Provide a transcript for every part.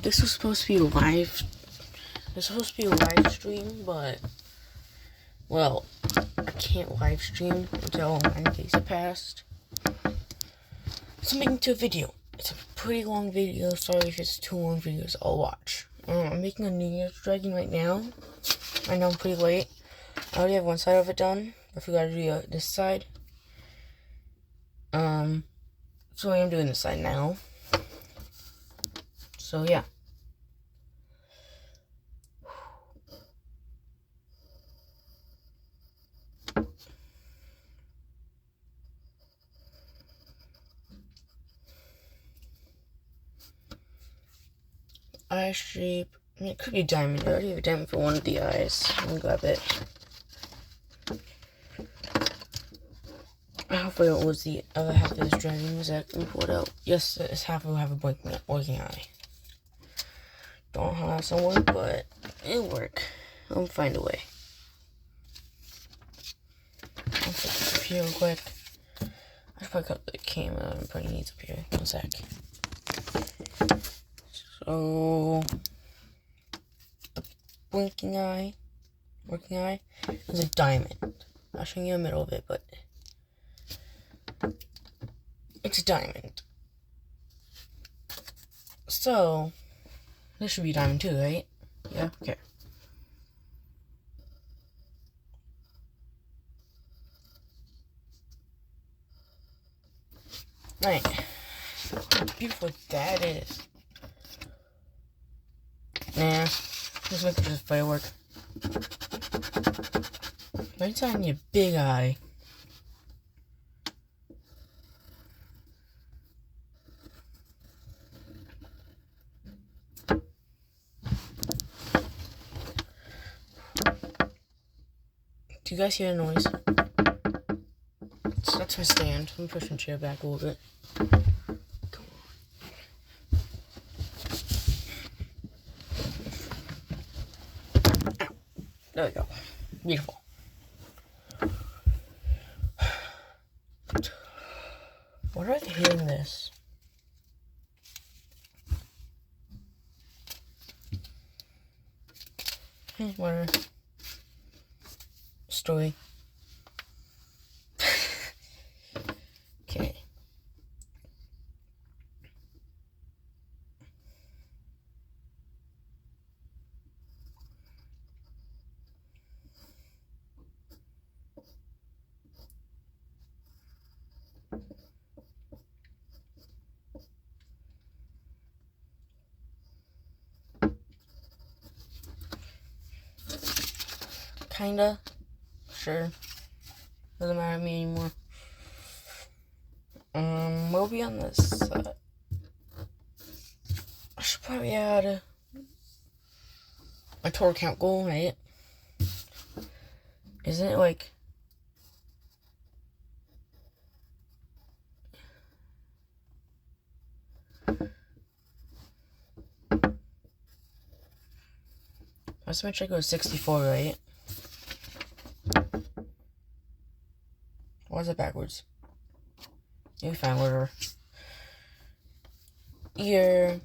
This was supposed to be live. This was supposed to be a live stream, but well, I can't live stream until 9 days have passed. So I'm making it a video. It's a pretty long video. Sorry if it's too long videos. I'll watch. I'm making a New Year's dragon right now. I know I'm pretty late. I already have one side of it done. I forgot to do this side. So I am doing this side now. So yeah. Eye shape. I mean, it could be diamond. I already have a diamond for one of the eyes. Let me grab it. Hopefully it was the other half of this dragon. Was that? Let me pull it out. Yes, this half will have a working eye. Don't know how that's gonna work, but it'll work. I'll find a way. I'll put this up here real quick. I should probably cut the camera and putting these up here. 1 sec. So the working eye is a diamond. I'll show you the middle of it, but it's a diamond. So this should be a diamond too, right? Yeah, okay. Right. How beautiful that is. Nah, let's make it just a firework. Right inside I need a big eye. Do you guys hear the noise? So that's my stand. Let me push my chair back a little bit. There we go. Beautiful. What are they hitting this? Whatever. Story. Okay. Kinda. Sure. Doesn't matter to me anymore. We'll be on this side. I should probably add a total count goal, right? Isn't it like... Last time I checked it was 64, right? Why is it backwards? You'll be fine, whatever. Ear.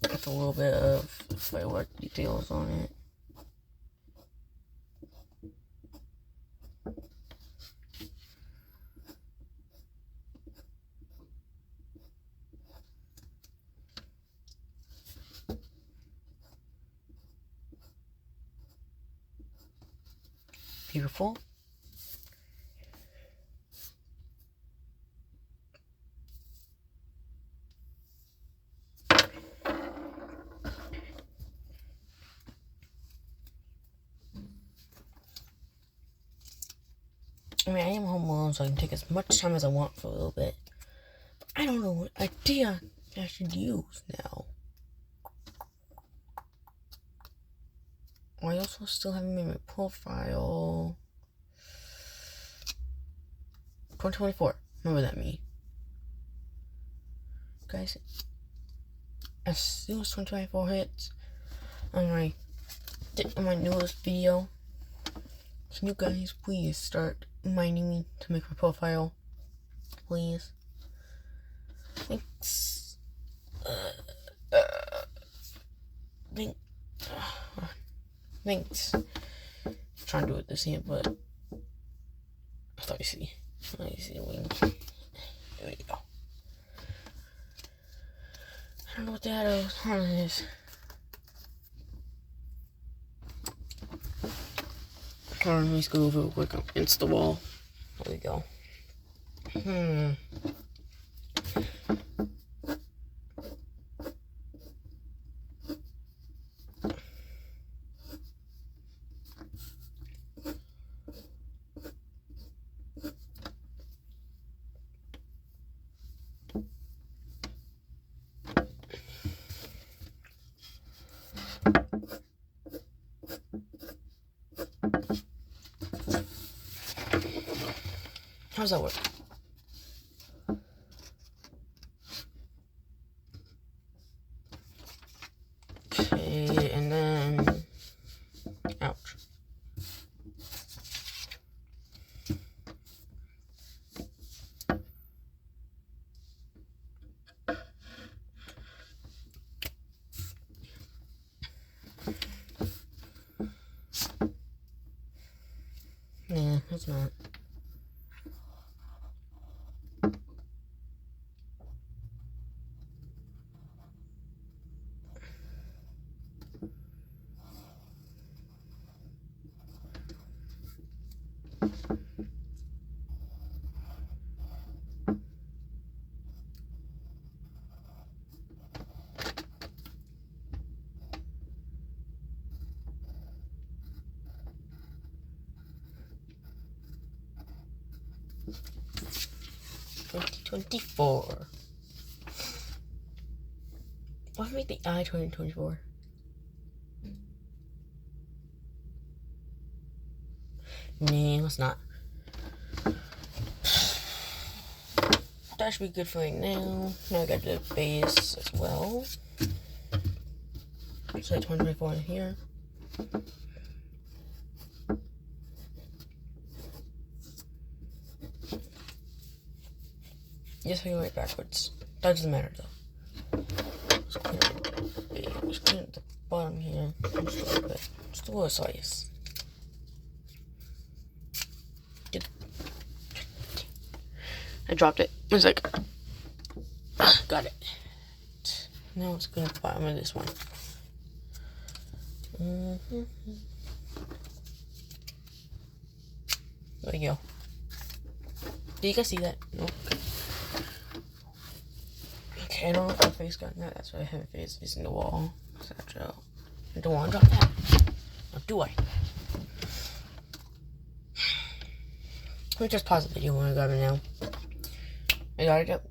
With a little bit of firework details on it. Beautiful. I mean, I am home alone, so I can take as much time as I want for a little bit. But I don't know what idea I should use now. I also still haven't made my profile. 2024. Remember that, me. Guys. as soon as 2024 hits on my newest video. Can you guys please start reminding me to make my profile? Please. Thanks. Thanks. I'm trying to do it this hand, but I thought you see. You see the wing. There we go. I don't know what that is. Hold on, let me go over real quick against the wall. There we go. How's that work? Okay, and then, ouch. Nah, it's not. $2024. Why make the eye 2024? Nah, let's not. That should be good for right now. Now I got the base as well. So 2024 in here. Yes, we went backwards. That doesn't matter though. Let's clean up the bottom here. Just a little bit. Just a little size. I dropped it. It was like, got it. Now let's clean up the bottom of this one. There you go. Did you guys see that? No. Okay, I don't know if my face got in that. That's why I have my face facing the wall. So, I don't want to drop that. Or do I? Let me just pause the video when I grab it now. I got it up.